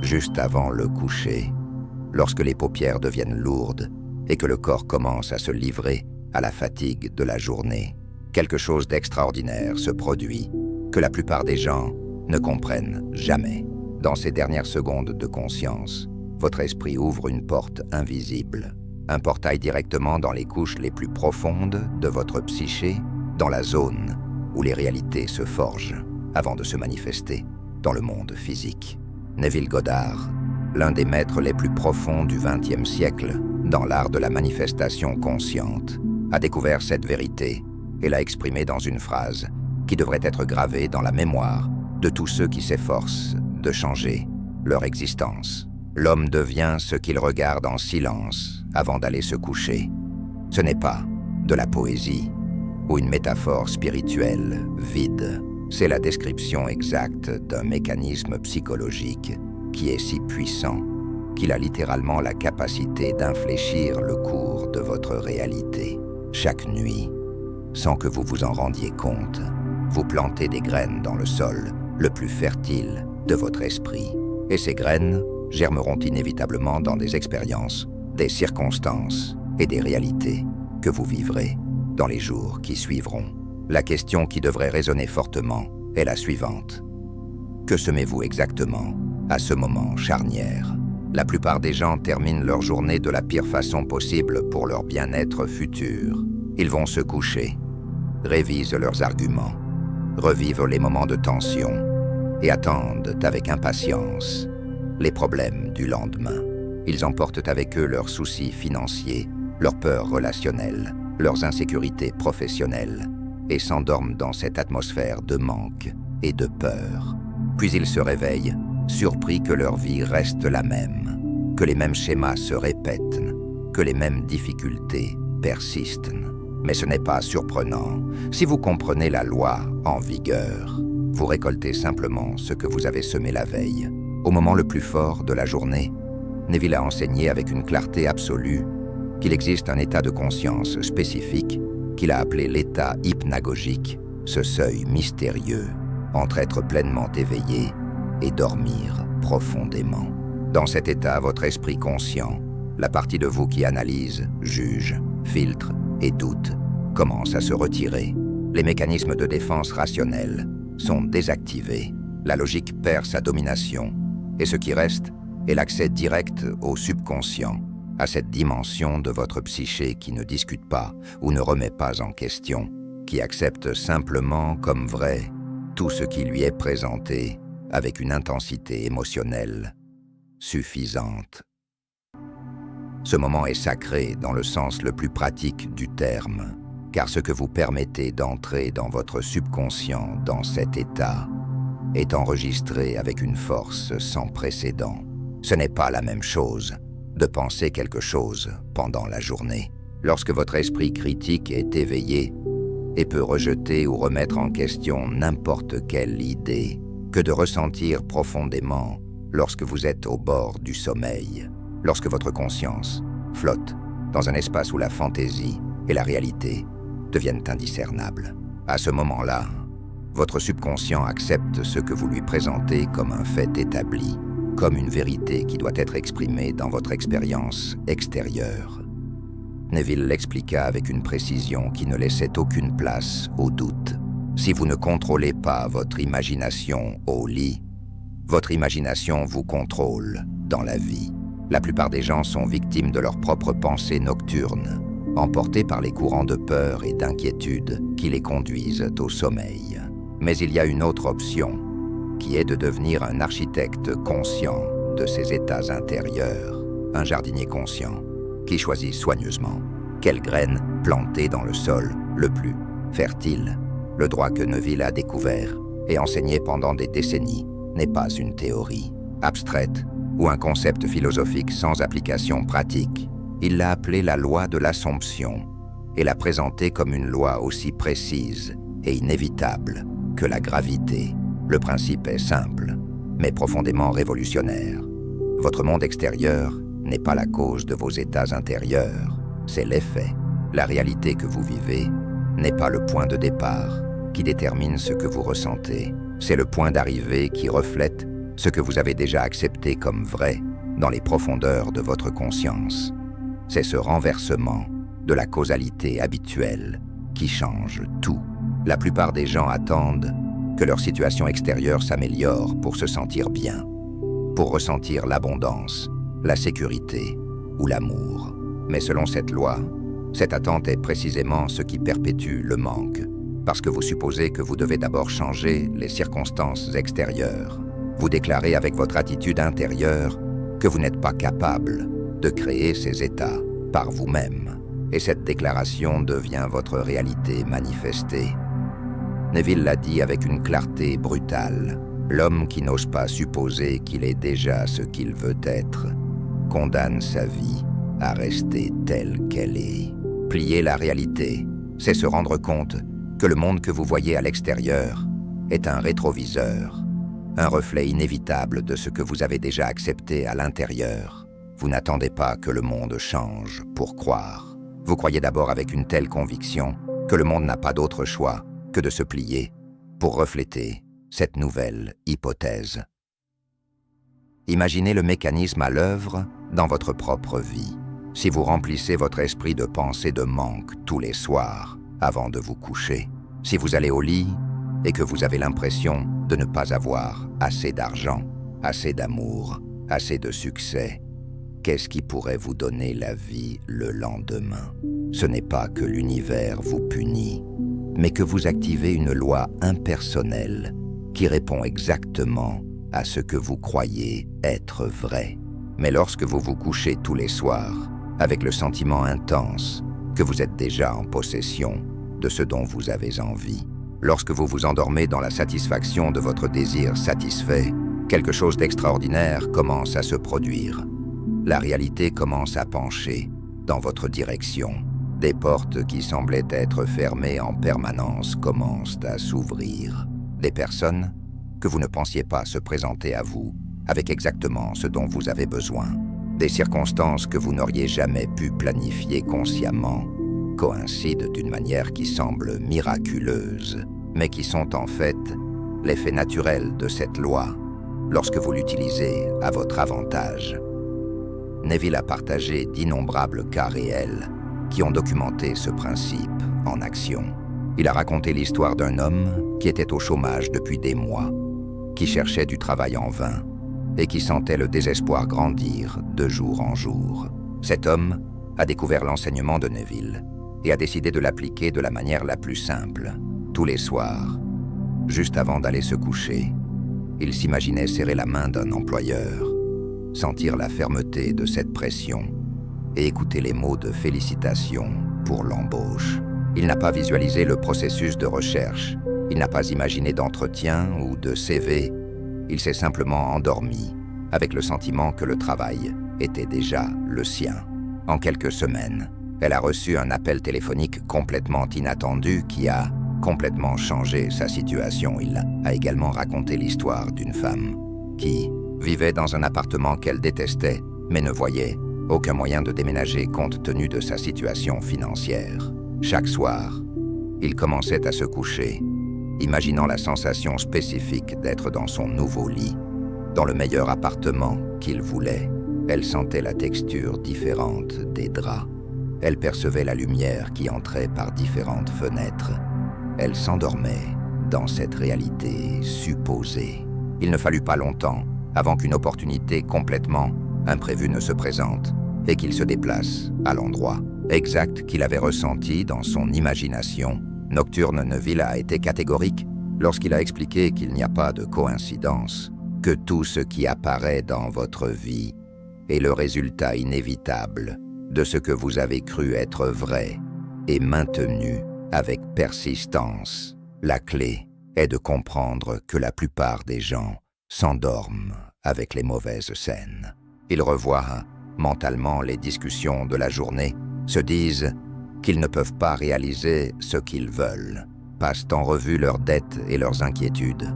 juste avant le coucher, lorsque les paupières deviennent lourdes et que le corps commence à se livrer à la fatigue de la journée. Quelque chose d'extraordinaire se produit que la plupart des gens ne comprennent jamais. Dans ces dernières secondes de conscience, votre esprit ouvre une porte invisible, un portail directement dans les couches les plus profondes de votre psyché, dans la zone où les réalités se forgent avant de se manifester dans le monde physique. Neville Goddard, l'un des maîtres les plus profonds du XXe siècle dans l'art de la manifestation consciente, a découvert cette vérité et l'a exprimée dans une phrase qui devrait être gravée dans la mémoire de tous ceux qui s'efforcent de changer leur existence. L'homme devient ce qu'il regarde en silence avant d'aller se coucher. Ce n'est pas de la poésie ou une métaphore spirituelle vide. C'est la description exacte d'un mécanisme psychologique qui est si puissant qu'il a littéralement la capacité d'infléchir le cours de votre réalité. Chaque nuit, sans que vous vous en rendiez compte, vous plantez des graines dans le sol le plus fertile de votre esprit. Et ces graines germeront inévitablement dans des expériences, des circonstances et des réalités que vous vivrez dans les jours qui suivront. La question qui devrait résonner fortement est la suivante. Que semez-vous exactement à ce moment charnière? La plupart des gens terminent leur journée de la pire façon possible pour leur bien-être futur. Ils vont se coucher, révisent leurs arguments, revivent les moments de tension et attendent avec impatience les problèmes du lendemain. Ils emportent avec eux leurs soucis financiers, leurs peurs relationnelles, leurs insécurités professionnelles et s'endorment dans cette atmosphère de manque et de peur. Puis ils se réveillent, surpris que leur vie reste la même, que les mêmes schémas se répètent, que les mêmes difficultés persistent. Mais ce n'est pas surprenant. Si vous comprenez la loi en vigueur, vous récoltez simplement ce que vous avez semé la veille. Au moment le plus fort de la journée, Neville a enseigné avec une clarté absolue qu'il existe un état de conscience spécifique qu'il a appelé l'état hypnagogique, ce seuil mystérieux entre être pleinement éveillé et dormir profondément. Dans cet état, votre esprit conscient, la partie de vous qui analyse, juge, filtre et doute, commence à se retirer. Les mécanismes de défense rationnels sont désactivés. La logique perd sa domination et ce qui reste est l'accès direct au subconscient, à cette dimension de votre psyché qui ne discute pas ou ne remet pas en question, qui accepte simplement comme vrai tout ce qui lui est présenté avec une intensité émotionnelle suffisante. Ce moment est sacré dans le sens le plus pratique du terme, car ce que vous permettez d'entrer dans votre subconscient dans cet état est enregistré avec une force sans précédent. Ce n'est pas la même chose de penser quelque chose pendant la journée. Lorsque votre esprit critique est éveillé et peut rejeter ou remettre en question n'importe quelle idée, que de ressentir profondément lorsque vous êtes au bord du sommeil, lorsque votre conscience flotte dans un espace où la fantaisie et la réalité deviennent indiscernables. À ce moment-là, votre subconscient accepte ce que vous lui présentez comme un fait établi, comme une vérité qui doit être exprimée dans votre expérience extérieure. Neville l'expliqua avec une précision qui ne laissait aucune place au doute. Si vous ne contrôlez pas votre imagination au lit, votre imagination vous contrôle dans la vie. La plupart des gens sont victimes de leurs propres pensées nocturnes, emportés par les courants de peur et d'inquiétude qui les conduisent au sommeil. Mais il y a une autre option, qui est de devenir un architecte conscient de ses états intérieurs, un jardinier conscient qui choisit soigneusement quelles graines planter dans le sol le plus fertile. Le droit que Neville a découvert et enseigné pendant des décennies n'est pas une théorie abstraite ou un concept philosophique sans application pratique. Il l'a appelé la loi de l'Assomption et l'a présenté comme une loi aussi précise et inévitable que la gravité. Le principe est simple, mais profondément révolutionnaire. Votre monde extérieur n'est pas la cause de vos états intérieurs, c'est l'effet. La réalité que vous vivez n'est pas le point de départ qui détermine ce que vous ressentez. C'est le point d'arrivée qui reflète ce que vous avez déjà accepté comme vrai dans les profondeurs de votre conscience. C'est ce renversement de la causalité habituelle qui change tout. La plupart des gens attendent que leur situation extérieure s'améliore pour se sentir bien, pour ressentir l'abondance, la sécurité ou l'amour. Mais selon cette loi, cette attente est précisément ce qui perpétue le manque, parce que vous supposez que vous devez d'abord changer les circonstances extérieures. Vous déclarez avec votre attitude intérieure que vous n'êtes pas capable de créer ces états par vous-même, et cette déclaration devient votre réalité manifestée. Neville l'a dit avec une clarté brutale. L'homme qui n'ose pas supposer qu'il est déjà ce qu'il veut être condamne sa vie à rester telle qu'elle est. Plier la réalité, c'est se rendre compte que le monde que vous voyez à l'extérieur est un rétroviseur, un reflet inévitable de ce que vous avez déjà accepté à l'intérieur. Vous n'attendez pas que le monde change pour croire. Vous croyez d'abord avec une telle conviction que le monde n'a pas d'autre choix que de se plier pour refléter cette nouvelle hypothèse. Imaginez le mécanisme à l'œuvre dans votre propre vie. Si vous remplissez votre esprit de pensées de manque tous les soirs avant de vous coucher, si vous allez au lit et que vous avez l'impression de ne pas avoir assez d'argent, assez d'amour, assez de succès, qu'est-ce qui pourrait vous donner la vie le lendemain? Ce n'est pas que l'univers vous punit, mais que vous activez une loi impersonnelle qui répond exactement à ce que vous croyez être vrai. Mais lorsque vous vous couchez tous les soirs avec le sentiment intense que vous êtes déjà en possession de ce dont vous avez envie, lorsque vous vous endormez dans la satisfaction de votre désir satisfait, quelque chose d'extraordinaire commence à se produire. La réalité commence à pencher dans votre direction. Des portes qui semblaient être fermées en permanence commencent à s'ouvrir. Des personnes que vous ne pensiez pas se présenter à vous avec exactement ce dont vous avez besoin. Des circonstances que vous n'auriez jamais pu planifier consciemment coïncident d'une manière qui semble miraculeuse, mais qui sont en fait l'effet naturel de cette loi lorsque vous l'utilisez à votre avantage. Neville a partagé d'innombrables cas réels qui ont documenté ce principe en action. Il a raconté l'histoire d'un homme qui était au chômage depuis des mois, qui cherchait du travail en vain et qui sentait le désespoir grandir de jour en jour. Cet homme a découvert l'enseignement de Neville et a décidé de l'appliquer de la manière la plus simple. Tous les soirs, juste avant d'aller se coucher, il s'imaginait serrer la main d'un employeur, sentir la fermeté de cette pression et écouter les mots de félicitations pour l'embauche. Il n'a pas visualisé le processus de recherche, il n'a pas imaginé d'entretien ou de CV, il s'est simplement endormi avec le sentiment que le travail était déjà le sien. En quelques semaines, elle a reçu un appel téléphonique complètement inattendu qui a complètement changé sa situation. Il a également raconté l'histoire d'une femme qui vivait dans un appartement qu'elle détestait, mais ne voyait aucun moyen de déménager compte tenu de sa situation financière. Chaque soir, il commençait à se coucher, imaginant la sensation spécifique d'être dans son nouveau lit, dans le meilleur appartement qu'il voulait. Elle sentait la texture différente des draps. Elle percevait la lumière qui entrait par différentes fenêtres. Elle s'endormait dans cette réalité supposée. Il ne fallut pas longtemps avant qu'une opportunité complètement imprévue ne se présente et qu'il se déplace à l'endroit exact qu'il avait ressenti dans son imagination. Nocturne Neville a été catégorique lorsqu'il a expliqué qu'il n'y a pas de coïncidence, que tout ce qui apparaît dans votre vie est le résultat inévitable de ce que vous avez cru être vrai et maintenu avec persistance. La clé est de comprendre que la plupart des gens s'endorment avec les mauvaises scènes. Ils revoient mentalement les discussions de la journée, se disent qu'ils ne peuvent pas réaliser ce qu'ils veulent, passent en revue leurs dettes et leurs inquiétudes.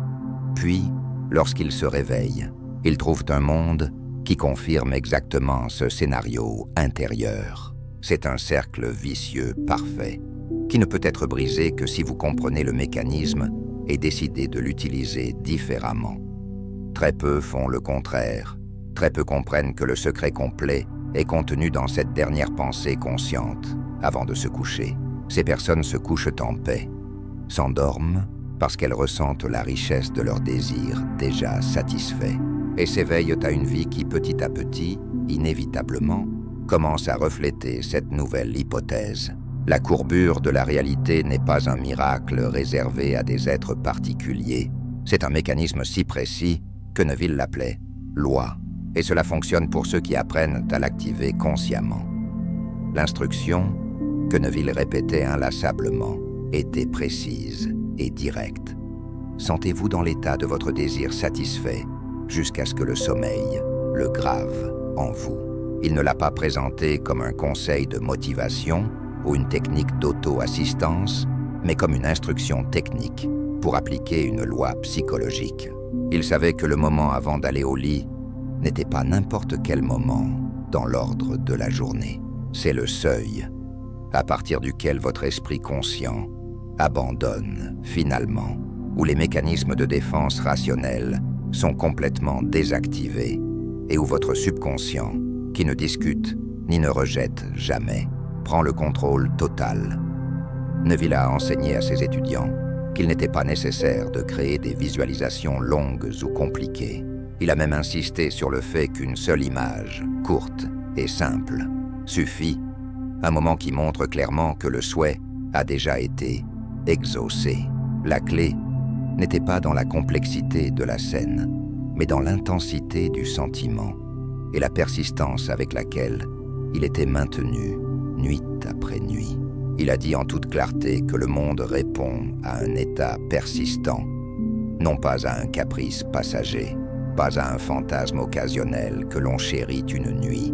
Puis, lorsqu'ils se réveillent, ils trouvent un monde qui confirme exactement ce scénario intérieur. C'est un cercle vicieux parfait, qui ne peut être brisé que si vous comprenez le mécanisme et décidez de l'utiliser différemment. Très peu font le contraire. Très peu comprennent que le secret complet est contenu dans cette dernière pensée consciente avant de se coucher. Ces personnes se couchent en paix, s'endorment parce qu'elles ressentent la richesse de leurs désirs déjà satisfaits et s'éveillent à une vie qui petit à petit, inévitablement, commence à refléter cette nouvelle hypothèse. La courbure de la réalité n'est pas un miracle réservé à des êtres particuliers. C'est un mécanisme si précis que Neville l'appelait « loi », et cela fonctionne pour ceux qui apprennent à l'activer consciemment. L'instruction, que Neville répétait inlassablement, était précise et directe. Sentez-vous dans l'état de votre désir satisfait jusqu'à ce que le sommeil le grave en vous. Il ne l'a pas présenté comme un conseil de motivation ou une technique d'auto-assistance, mais comme une instruction technique pour appliquer une loi psychologique. Il savait que le moment avant d'aller au lit n'était pas n'importe quel moment dans l'ordre de la journée. C'est le seuil à partir duquel votre esprit conscient abandonne finalement, où les mécanismes de défense rationnels sont complètement désactivés et où votre subconscient, qui ne discute ni ne rejette jamais, prend le contrôle total. Neville a enseigné à ses étudiants qu'il n'était pas nécessaire de créer des visualisations longues ou compliquées. Il a même insisté sur le fait qu'une seule image, courte et simple, suffit, un moment qui montre clairement que le souhait a déjà été exaucé. La clé n'était pas dans la complexité de la scène, mais dans l'intensité du sentiment et la persistance avec laquelle il était maintenu nuit après nuit. Il a dit en toute clarté que le monde répond à un état persistant, non pas à un caprice passager, pas à un fantasme occasionnel que l'on chérit une nuit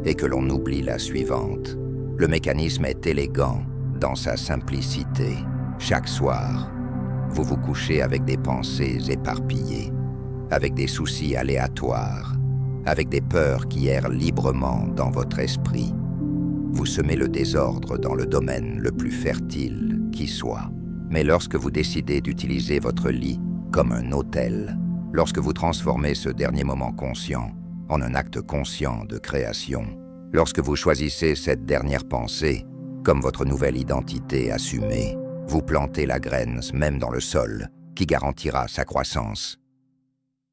et que l'on oublie la suivante. Le mécanisme est élégant dans sa simplicité. Chaque soir, vous vous couchez avec des pensées éparpillées, avec des soucis aléatoires, avec des peurs qui errent librement dans votre esprit. Vous semez le désordre dans le domaine le plus fertile qui soit. Mais lorsque vous décidez d'utiliser votre lit comme un autel, lorsque vous transformez ce dernier moment conscient en un acte conscient de création, lorsque vous choisissez cette dernière pensée comme votre nouvelle identité assumée, vous plantez la graine même dans le sol qui garantira sa croissance.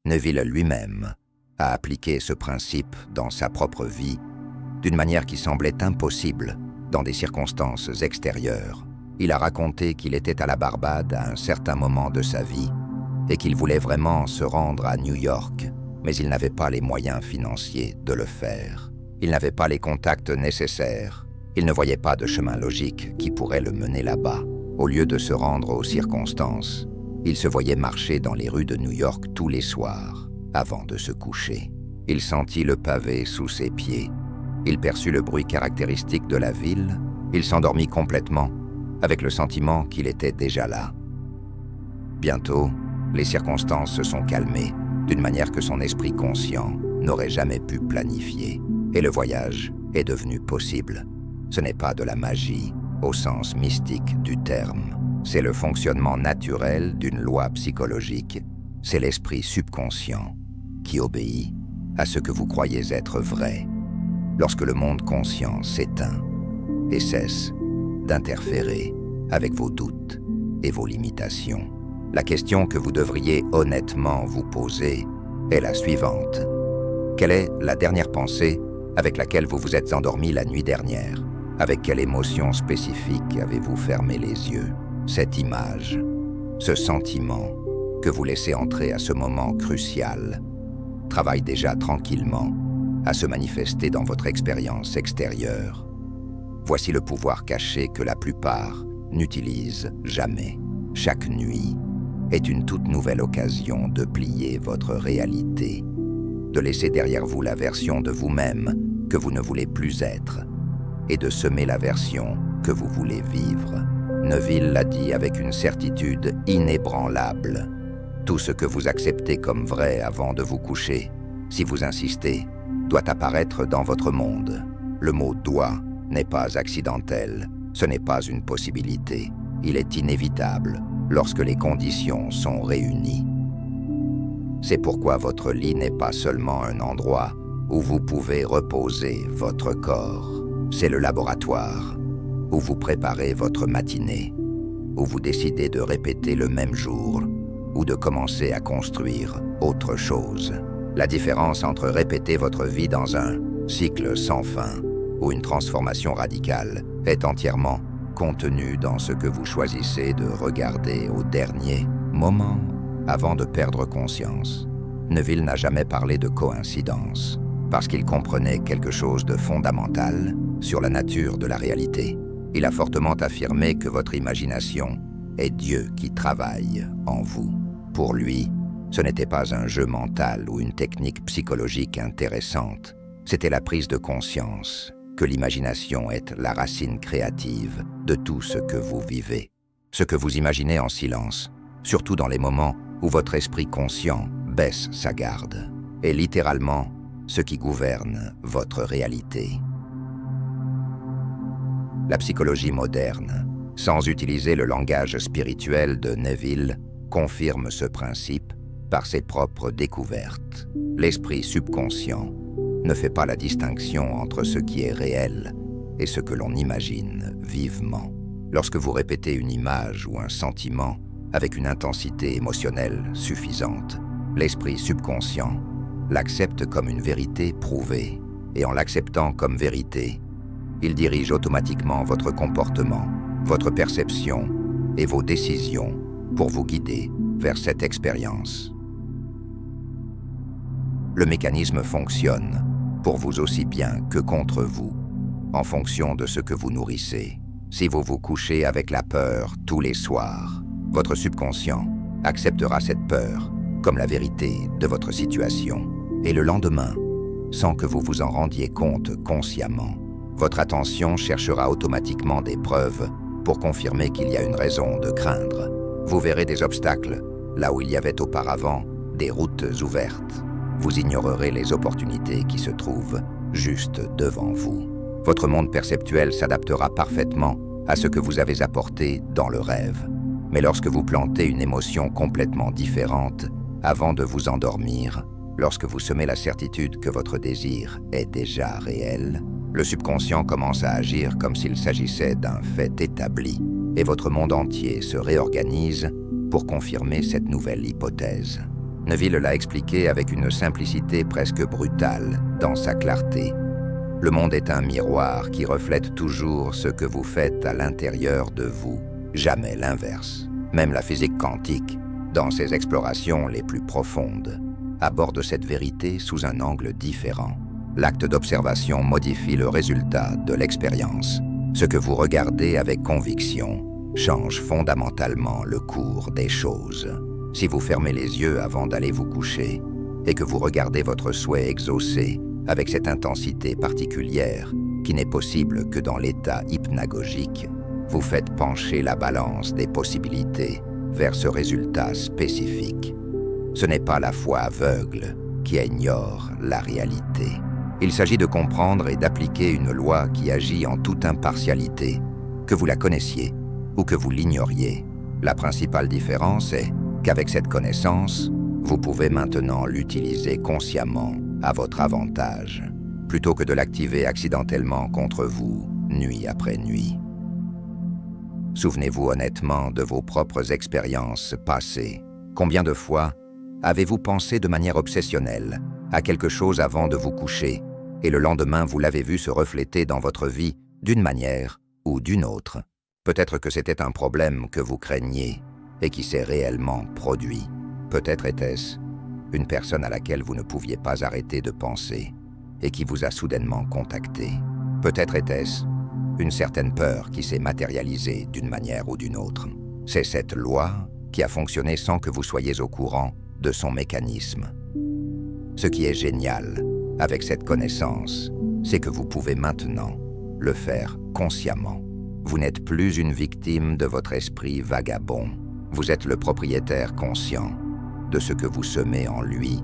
Neville lui-même a appliqué ce principe dans sa propre vie d'une manière qui semblait impossible dans des circonstances extérieures. Il a raconté qu'il était à la Barbade à un certain moment de sa vie et qu'il voulait vraiment se rendre à New York, mais il n'avait pas les moyens financiers de le faire. Il n'avait pas les contacts nécessaires. Il ne voyait pas de chemin logique qui pourrait le mener là-bas. Au lieu de se rendre aux circonstances, il se voyait marcher dans les rues de New York tous les soirs, avant de se coucher. Il sentit le pavé sous ses pieds. Il perçut le bruit caractéristique de la ville. Il s'endormit complètement, avec le sentiment qu'il était déjà là. Bientôt, les circonstances se sont calmées, d'une manière que son esprit conscient n'aurait jamais pu planifier. Et le voyage est devenu possible. Ce n'est pas de la magie, au sens mystique du terme. C'est le fonctionnement naturel d'une loi psychologique. C'est l'esprit subconscient qui obéit à ce que vous croyez être vrai. Lorsque le monde conscient s'éteint et cesse d'interférer avec vos doutes et vos limitations, la question que vous devriez honnêtement vous poser est la suivante. Quelle est la dernière pensée avec laquelle vous vous êtes endormi la nuit dernière? Avec quelle émotion spécifique avez-vous fermé les yeux? Cette image, ce sentiment que vous laissez entrer à ce moment crucial, travaille déjà tranquillement à se manifester dans votre expérience extérieure. Voici le pouvoir caché que la plupart n'utilisent jamais. Chaque nuit est une toute nouvelle occasion de plier votre réalité, de laisser derrière vous la version de vous-même que vous ne voulez plus être et de semer la version que vous voulez vivre. Neville l'a dit avec une certitude inébranlable. Tout ce que vous acceptez comme vrai avant de vous coucher, si vous insistez, doit apparaître dans votre monde. Le mot « doit » n'est pas accidentel, ce n'est pas une possibilité. Il est inévitable lorsque les conditions sont réunies. C'est pourquoi votre lit n'est pas seulement un endroit où vous pouvez reposer votre corps. C'est le laboratoire où vous préparez votre matinée, où vous décidez de répéter le même jour ou de commencer à construire autre chose. La différence entre répéter votre vie dans un cycle sans fin ou une transformation radicale est entièrement contenue dans ce que vous choisissez de regarder au dernier moment avant de perdre conscience. Neville n'a jamais parlé de coïncidence, parce qu'il comprenait quelque chose de fondamental sur la nature de la réalité. Il a fortement affirmé que votre imagination est Dieu qui travaille en vous. Pour lui, ce n'était pas un jeu mental ou une technique psychologique intéressante, c'était la prise de conscience que l'imagination est la racine créative de tout ce que vous vivez. Ce que vous imaginez en silence, surtout dans les moments où votre esprit conscient baisse sa garde, est littéralement ce qui gouverne votre réalité. La psychologie moderne, sans utiliser le langage spirituel de Neville, confirme ce principe par ses propres découvertes. L'esprit subconscient ne fait pas la distinction entre ce qui est réel et ce que l'on imagine vivement. Lorsque vous répétez une image ou un sentiment avec une intensité émotionnelle suffisante, l'esprit subconscient l'accepte comme une vérité prouvée, et en l'acceptant comme vérité, il dirige automatiquement votre comportement, votre perception et vos décisions pour vous guider vers cette expérience. Le mécanisme fonctionne pour vous aussi bien que contre vous, en fonction de ce que vous nourrissez. Si vous vous couchez avec la peur tous les soirs, votre subconscient acceptera cette peur comme la vérité de votre situation. Et le lendemain, sans que vous vous en rendiez compte consciemment, votre attention cherchera automatiquement des preuves pour confirmer qu'il y a une raison de craindre. Vous verrez des obstacles là où il y avait auparavant des routes ouvertes. Vous ignorerez les opportunités qui se trouvent juste devant vous. Votre monde perceptuel s'adaptera parfaitement à ce que vous avez apporté dans le rêve. Mais lorsque vous plantez une émotion complètement différente avant de vous endormir, lorsque vous semez la certitude que votre désir est déjà réel, le subconscient commence à agir comme s'il s'agissait d'un fait établi, et votre monde entier se réorganise pour confirmer cette nouvelle hypothèse. Neville l'a expliqué avec une simplicité presque brutale dans sa clarté. Le monde est un miroir qui reflète toujours ce que vous faites à l'intérieur de vous, jamais l'inverse. Même la physique quantique, dans ses explorations les plus profondes, aborde cette vérité sous un angle différent. L'acte d'observation modifie le résultat de l'expérience. Ce que vous regardez avec conviction change fondamentalement le cours des choses. Si vous fermez les yeux avant d'aller vous coucher et que vous regardez votre souhait exaucé avec cette intensité particulière qui n'est possible que dans l'état hypnagogique, vous faites pencher la balance des possibilités vers ce résultat spécifique. Ce n'est pas la foi aveugle qui ignore la réalité. Il s'agit de comprendre et d'appliquer une loi qui agit en toute impartialité, que vous la connaissiez ou que vous l'ignoriez. La principale différence est qu'avec cette connaissance, vous pouvez maintenant l'utiliser consciemment à votre avantage, plutôt que de l'activer accidentellement contre vous, nuit après nuit. Souvenez-vous honnêtement de vos propres expériences passées. Combien de fois avez-vous pensé de manière obsessionnelle à quelque chose avant de vous coucher, et le lendemain vous l'avez vu se refléter dans votre vie d'une manière ou d'une autre? Peut-être que c'était un problème que vous craigniez et qui s'est réellement produit. Peut-être était-ce une personne à laquelle vous ne pouviez pas arrêter de penser et qui vous a soudainement contacté. Peut-être était-ce une certaine peur qui s'est matérialisée d'une manière ou d'une autre. C'est cette loi qui a fonctionné sans que vous soyez au courant de son mécanisme. Ce qui est génial avec cette connaissance, c'est que vous pouvez maintenant le faire consciemment. Vous n'êtes plus une victime de votre esprit vagabond. Vous êtes le propriétaire conscient de ce que vous semez en lui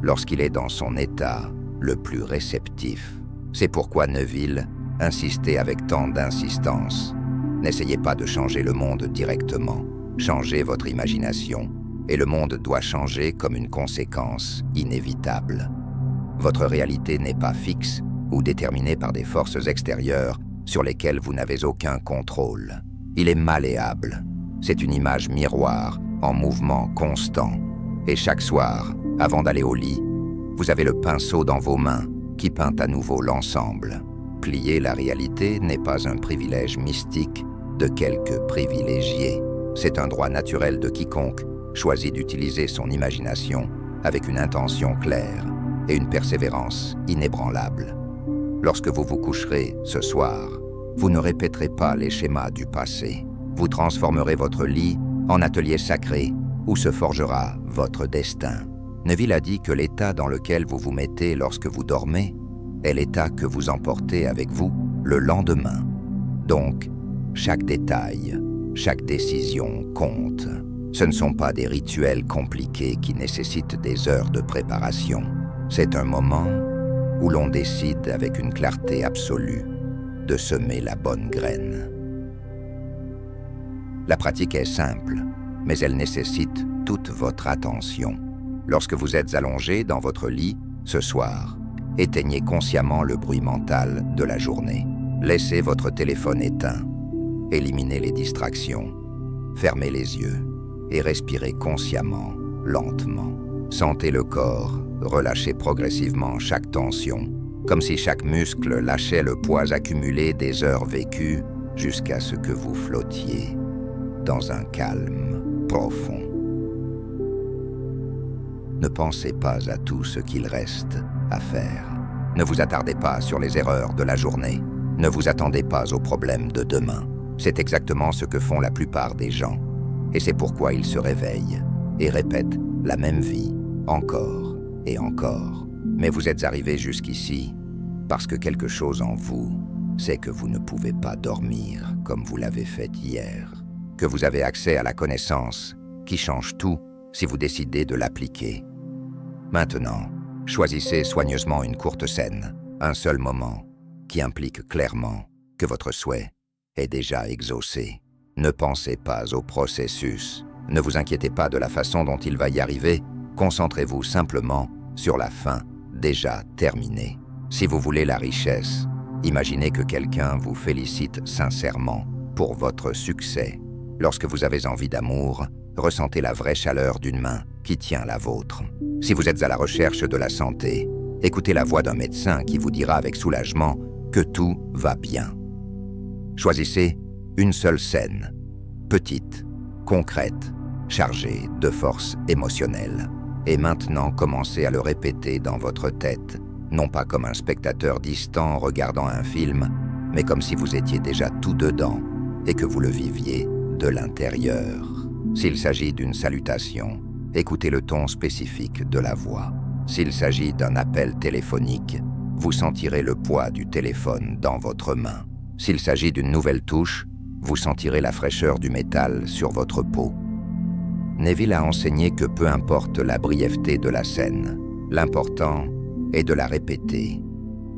lorsqu'il est dans son état le plus réceptif. C'est pourquoi Neville insistait avec tant d'insistance. N'essayez pas de changer le monde directement. Changez votre imagination et le monde doit changer comme une conséquence inévitable. Votre réalité n'est pas fixe ou déterminée par des forces extérieures sur lesquelles vous n'avez aucun contrôle. Il est malléable. C'est une image miroir en mouvement constant. Et chaque soir, avant d'aller au lit, vous avez le pinceau dans vos mains qui peint à nouveau l'ensemble. Plier la réalité n'est pas un privilège mystique de quelques privilégiés. C'est un droit naturel de quiconque choisit d'utiliser son imagination avec une intention claire et une persévérance inébranlable. Lorsque vous vous coucherez ce soir, vous ne répéterez pas les schémas du passé. Vous transformerez votre lit en atelier sacré où se forgera votre destin. Neville a dit que l'état dans lequel vous vous mettez lorsque vous dormez est l'état que vous emportez avec vous le lendemain. Donc, chaque détail, chaque décision compte. Ce ne sont pas des rituels compliqués qui nécessitent des heures de préparation. C'est un moment où l'on décide avec une clarté absolue de semer la bonne graine. La pratique est simple, mais elle nécessite toute votre attention. Lorsque vous êtes allongé dans votre lit, ce soir, éteignez consciemment le bruit mental de la journée. Laissez votre téléphone éteint. Éliminez les distractions. Fermez les yeux et respirez consciemment, lentement. Sentez le corps relâcher progressivement chaque tension, comme si chaque muscle lâchait le poids accumulé des heures vécues jusqu'à ce que vous flottiez dans un calme profond. Ne pensez pas à tout ce qu'il reste à faire. Ne vous attardez pas sur les erreurs de la journée. Ne vous attendez pas aux problèmes de demain. C'est exactement ce que font la plupart des gens. Et c'est pourquoi ils se réveillent et répètent la même vie, encore et encore. Mais vous êtes arrivé jusqu'ici parce que quelque chose en vous sait que vous ne pouvez pas dormir comme vous l'avez fait hier, que vous avez accès à la connaissance qui change tout si vous décidez de l'appliquer. Maintenant, choisissez soigneusement une courte scène, un seul moment, qui implique clairement que votre souhait est déjà exaucé. Ne pensez pas au processus, ne vous inquiétez pas de la façon dont il va y arriver, concentrez-vous simplement sur la fin déjà terminée. Si vous voulez la richesse, imaginez que quelqu'un vous félicite sincèrement pour votre succès. Lorsque vous avez envie d'amour, ressentez la vraie chaleur d'une main qui tient la vôtre. Si vous êtes à la recherche de la santé, écoutez la voix d'un médecin qui vous dira avec soulagement que tout va bien. Choisissez une seule scène, petite, concrète, chargée de force émotionnelle. Et maintenant, commencez à le répéter dans votre tête, non pas comme un spectateur distant regardant un film, mais comme si vous étiez déjà tout dedans et que vous le viviez de l'intérieur. S'il s'agit d'une salutation, écoutez le ton spécifique de la voix. S'il s'agit d'un appel téléphonique, vous sentirez le poids du téléphone dans votre main. S'il s'agit d'une nouvelle touche, vous sentirez la fraîcheur du métal sur votre peau. Neville a enseigné que peu importe la brièveté de la scène, l'important est de la répéter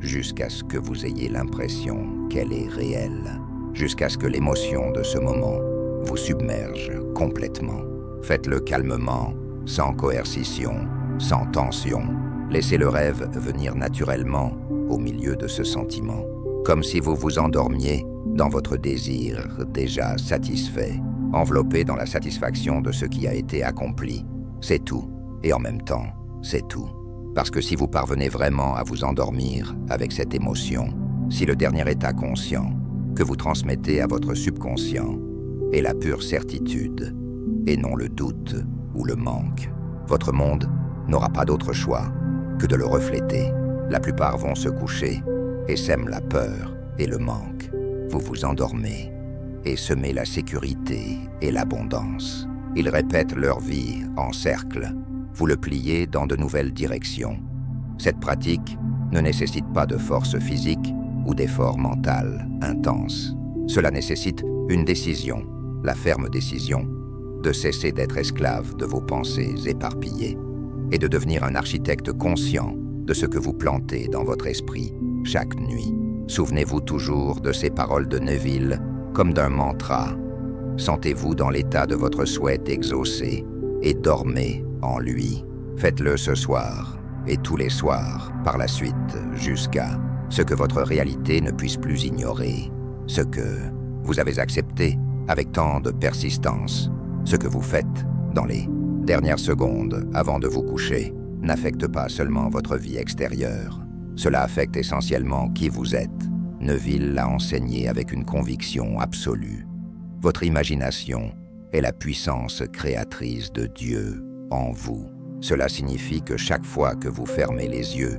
jusqu'à ce que vous ayez l'impression qu'elle est réelle, jusqu'à ce que l'émotion de ce moment vous submerge complètement. Faites-le calmement, sans coercition, sans tension. Laissez le rêve venir naturellement au milieu de ce sentiment, comme si vous vous endormiez dans votre désir déjà satisfait, enveloppé dans la satisfaction de ce qui a été accompli. C'est tout, et en même temps, c'est tout. Parce que si vous parvenez vraiment à vous endormir avec cette émotion, si le dernier état conscient que vous transmettez à votre subconscient est la pure certitude, et non le doute ou le manque, votre monde n'aura pas d'autre choix que de le refléter. La plupart vont se coucher et sèment la peur et le manque. Vous vous endormez et semez la sécurité et l'abondance. Ils répètent leur vie en cercle. Vous le pliez dans de nouvelles directions. Cette pratique ne nécessite pas de force physique ou d'effort mental intense. Cela nécessite une décision, la ferme décision de cesser d'être esclave de vos pensées éparpillées et de devenir un architecte conscient de ce que vous plantez dans votre esprit chaque nuit. Souvenez-vous toujours de ces paroles de Neville comme d'un mantra. Sentez-vous dans l'état de votre souhait exaucé et dormez en lui. Faites-le ce soir et tous les soirs par la suite jusqu'à ce que votre réalité ne puisse plus ignorer, ce que vous avez accepté avec tant de persistance, ce que vous faites dans les dernières secondes avant de vous coucher n'affecte pas seulement votre vie extérieure, cela affecte essentiellement qui vous êtes. Neville l'a enseigné avec une conviction absolue. Votre imagination est la puissance créatrice de Dieu en vous. Cela signifie que chaque fois que vous fermez les yeux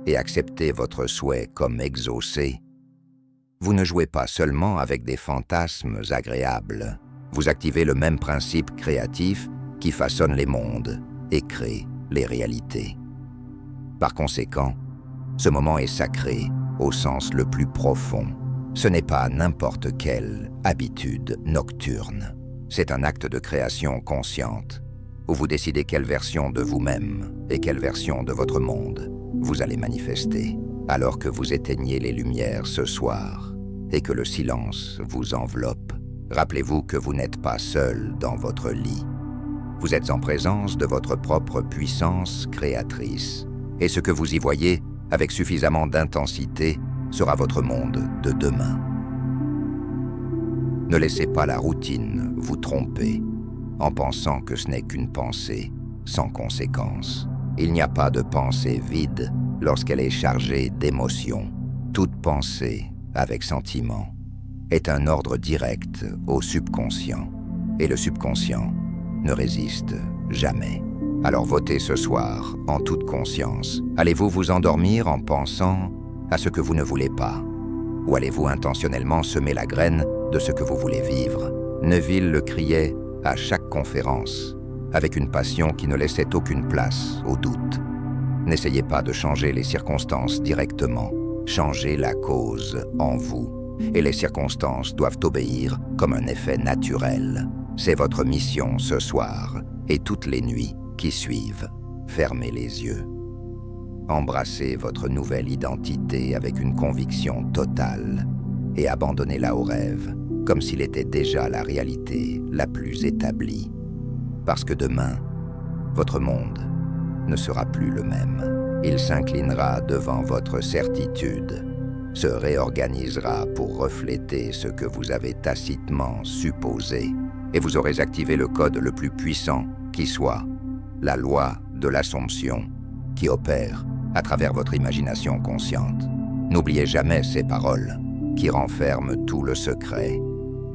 et acceptez votre souhait comme exaucé, vous ne jouez pas seulement avec des fantasmes agréables, vous activez le même principe créatif qui façonne les mondes et crée les réalités. Par conséquent, ce moment est sacré au sens le plus profond. Ce n'est pas n'importe quelle habitude nocturne. C'est un acte de création consciente, où vous décidez quelle version de vous-même et quelle version de votre monde vous allez manifester. Alors que vous éteignez les lumières ce soir et que le silence vous enveloppe, rappelez-vous que vous n'êtes pas seul dans votre lit. Vous êtes en présence de votre propre puissance créatrice. Et ce que vous y voyez avec suffisamment d'intensité sera votre monde de demain. Ne laissez pas la routine vous tromper en pensant que ce n'est qu'une pensée sans conséquence. Il n'y a pas de pensée vide lorsqu'elle est chargée d'émotions. Toute pensée avec sentiment est un ordre direct au subconscient, et le subconscient ne résiste jamais. Alors votez ce soir en toute conscience. Allez-vous vous endormir en pensant à ce que vous ne voulez pas? Ou allez-vous intentionnellement semer la graine de ce que vous voulez vivre? Neville le criait à chaque conférence, avec une passion qui ne laissait aucune place au doute. N'essayez pas de changer les circonstances directement, changez la cause en vous. Et les circonstances doivent obéir comme un effet naturel. C'est votre mission ce soir et toutes les nuits qui suivent. Fermez les yeux. Embrassez votre nouvelle identité avec une conviction totale et abandonnez-la au rêve, comme s'il était déjà la réalité la plus établie. Parce que demain, votre monde ne sera plus le même. Il s'inclinera devant votre certitude, se réorganisera pour refléter ce que vous avez tacitement supposé, et vous aurez activé le code le plus puissant qui soit, la loi de l'Assomption, qui opère à travers votre imagination consciente. N'oubliez jamais ces paroles qui renferment tout le secret.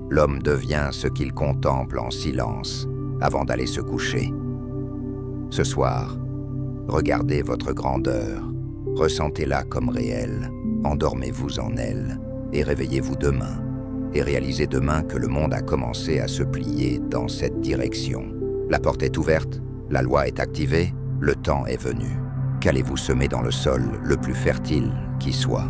L'homme devient ce qu'il contemple en silence avant d'aller se coucher. Ce soir, regardez votre grandeur, ressentez-la comme réelle, endormez-vous en elle et réveillez-vous demain. Et réalisez demain que le monde a commencé à se plier dans cette direction. La porte est ouverte, la loi est activée, le temps est venu. Qu'allez-vous semer dans le sol le plus fertile qui soit ?